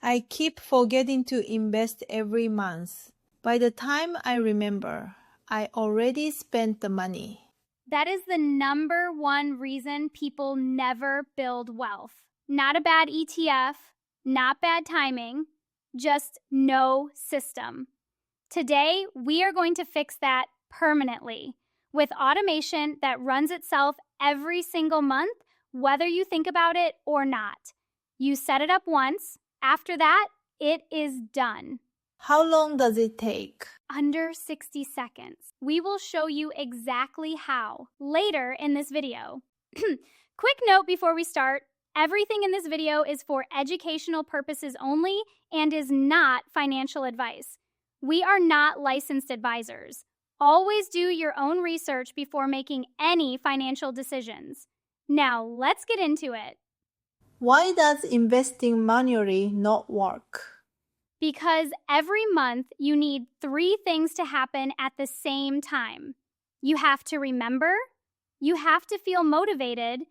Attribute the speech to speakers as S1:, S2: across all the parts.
S1: I keep forgetting to invest every month. By the time I remember, I already spent the money.
S2: That is the number one reason people never build wealth. Not a bad ETF, not bad timing, just no system. Today, we are going to fix that permanently with automation that runs itself every single month, whether you think about it or not. You set it up once. After that, it is done.
S1: How long does it take?
S2: Under 60 seconds. We will show you exactly how later in this video. Quick note before we start, everything in this video is for educational purposes only and is not financial advice. We are not licensed advisors. Always do your own research before making any financial decisions. Now, let's get into it.
S1: Why does investing manually not work?
S2: Because every month you need 3 things to happen at the same time. You have to remember, you have to feel motivated,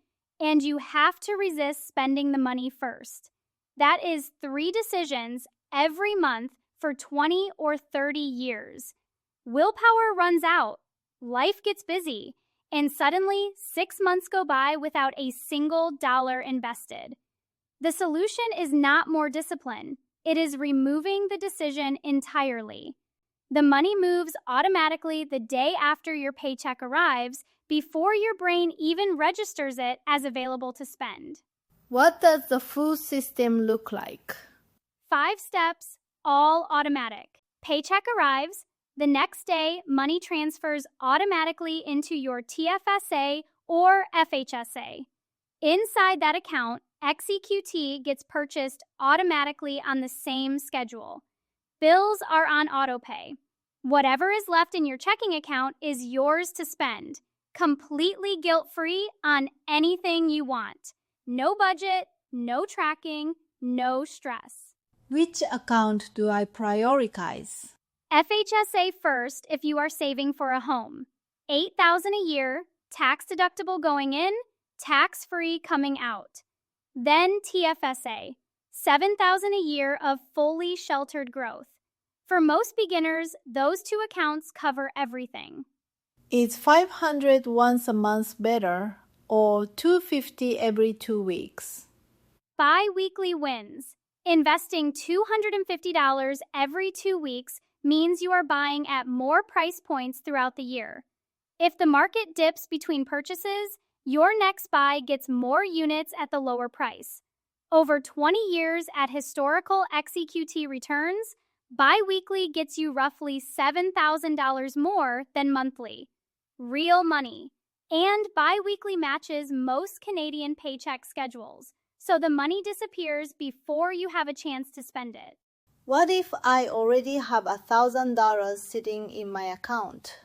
S2: and you have to resist spending the money first. That is 3 decisions every month for 20 or 30 years. Willpower runs out, life gets busy, and suddenly 6 months go by without a single dollar invested. The solution is not more discipline. It is removing the decision entirely. The money moves automatically the day after your paycheck arrives before your brain even registers it as available to spend.
S1: What does the full system look like?
S2: 5 steps, all automatic. Paycheck arrives. The next day, money transfers automatically into your TFSA or FHSA. Inside that account, XEQT gets purchased automatically on the same schedule. Bills are on autopay. Whatever is left in your checking account is yours to spend, completely guilt-free on anything you want. No budget, no tracking, no stress.
S1: Which account do I prioritize?
S2: FHSA first if you are saving for a home. $8,000 a year, tax deductible going in, tax-free coming out. Then TFSA, $7,000 a year of fully sheltered growth. For most beginners, those 2 accounts cover everything.
S1: Is $500 once a month better or $250 every 2 weeks?
S2: Biweekly wins. Investing $250 every 2 weeks means you are buying at more price points throughout the year. If the market dips between purchases, your next buy gets more units at the lower price. Over 20 years at historical XEQT returns, biweekly gets you roughly $7,000 more than monthly. Real money. And biweekly matches most Canadian paycheck schedules, so the money disappears before you have a chance to spend it.
S1: What if I already have $1,000 sitting in my account?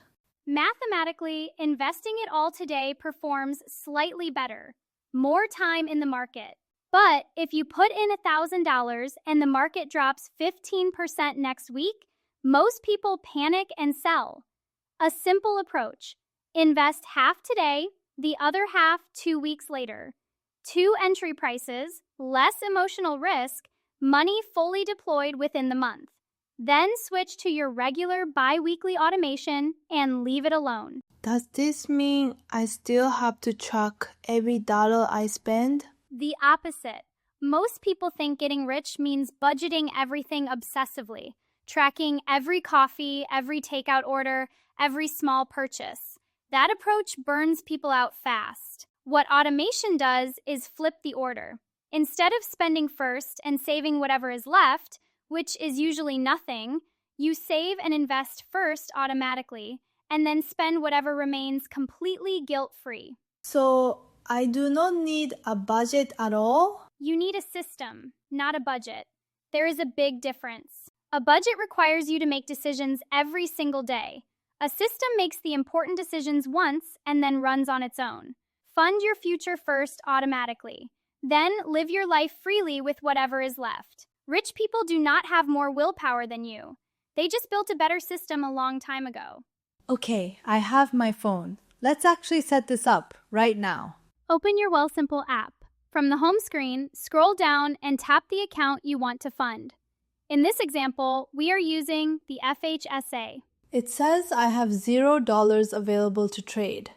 S2: Mathematically, investing it all today performs slightly better. More time in the market. But if you put in $1,000 and the market drops 15% next week, most people panic and sell. A simple approach. Invest half today, the other half 2 weeks later. 2 entry prices, less emotional risk, money fully deployed within the month. Then switch to your regular bi-weekly automation and leave it alone.
S1: Does this mean I still have to track every dollar I spend?
S2: The opposite. Most people think getting rich means budgeting everything obsessively, tracking every coffee, every takeout order, every small purchase. That approach burns people out fast. What automation does is flip the order. Instead of spending first and saving whatever is left, which is usually nothing, you save and invest first automatically, and then spend whatever remains completely guilt-free.
S1: So I do not need a budget at all?
S2: You need a system, not a budget. There is a big difference. A budget requires you to make decisions every single day. A system makes the important decisions once and then runs on its own. Fund your future first automatically. Then live your life freely with whatever is left. Rich people do not have more willpower than you. They just built a better system a long time ago.
S1: Okay, I have my phone. Let's actually set this up right now.
S2: Open your Wealthsimple app. From the home screen, scroll down and tap the account you want to fund. In this example, we are using the FHSA.
S1: It says I have $0 available to trade.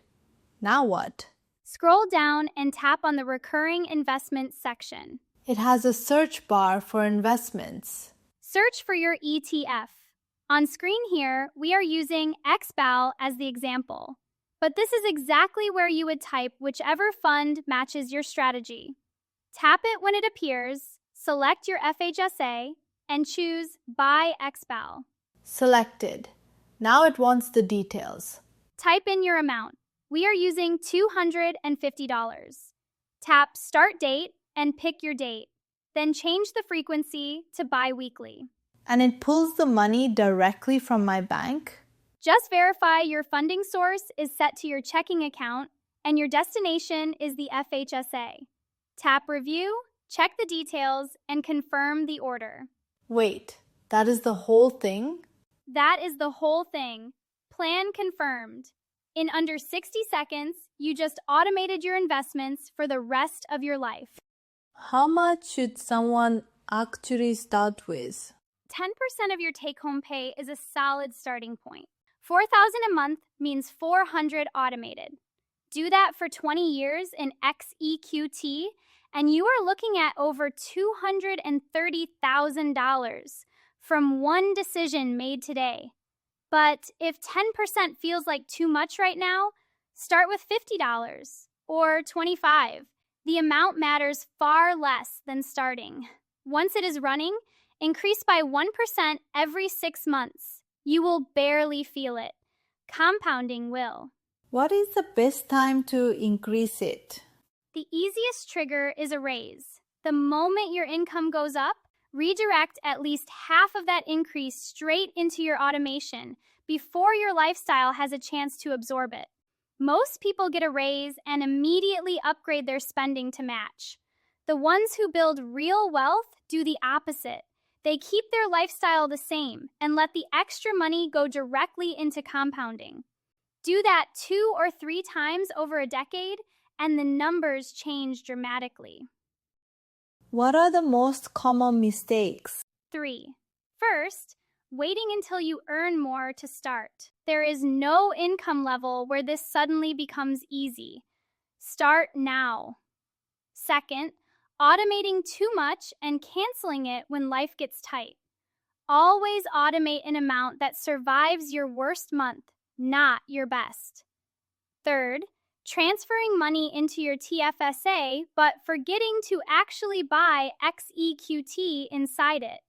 S1: Now what?
S2: Scroll down and tap on the Recurring Investments section.
S1: It has a search bar for investments.
S2: Search for your ETF. On screen here, we are using XBAL as the example. But this is exactly where you would type whichever fund matches your strategy. Tap it when it appears, select your FHSA, and choose Buy XBAL.
S1: Selected. Now it wants the details.
S2: Type in your amount. We are using $250. Tap Start Date and pick your date. Then change the frequency to biweekly.
S1: And it pulls the money directly from my bank?
S2: Just verify your funding source is set to your checking account and your destination is the FHSA. Tap Review, check the details, and confirm the order.
S1: Wait, that is the whole thing?
S2: That is the whole thing. Plan confirmed. In under 60 seconds, you just automated your investments for the rest of your life.
S1: How much should someone actually start with?
S2: 10% of your take-home pay is a solid starting point. $4,000 a month means $400 automated. Do that for 20 years in XEQT, and you are looking at over $230,000 from one decision made today. But if 10% feels like too much right now, start with $50 or $25. The amount matters far less than starting. Once it is running, increase by 1% every 6 months. You will barely feel it. Compounding will.
S1: What is the best time to increase it?
S2: The easiest trigger is a raise. The moment your income goes up, redirect at least half of that increase straight into your automation before your lifestyle has a chance to absorb it. Most people get a raise and immediately upgrade their spending to match. The ones who build real wealth do the opposite. They keep their lifestyle the same and let the extra money go directly into compounding. Do that 2 or 3 times over a decade, and the numbers change dramatically.
S1: What are the most common mistakes?
S2: 3. First, waiting until you earn more to start. There is no income level where this suddenly becomes easy. Start now. Second, automating too much and canceling it when life gets tight. Always automate an amount that survives your worst month, not your best. Third, transferring money into your TFSA, but forgetting to actually buy XEQT inside it.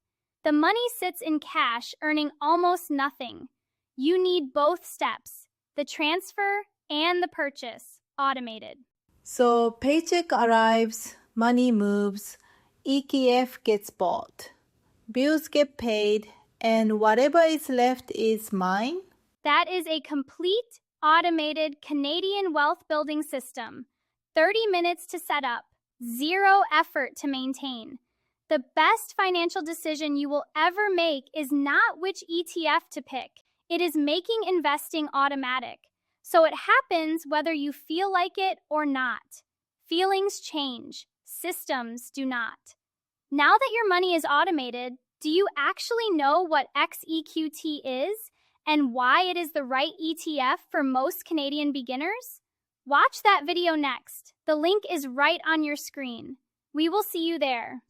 S2: The money sits in cash, earning almost nothing. You need both steps, the transfer and the purchase, automated.
S1: So paycheck arrives, money moves, ETF gets bought, bills get paid, and whatever is left is mine?
S2: That is a complete, automated Canadian wealth building system. 30 minutes to set up, 0 effort to maintain. The best financial decision you will ever make is not which ETF to pick. It is making investing automatic. So it happens whether you feel like it or not. Feelings change. Systems do not. Now that your money is automated, do you actually know what XEQT is and why it is the right ETF for most Canadian beginners? Watch that video next. The link is right on your screen. We will see you there.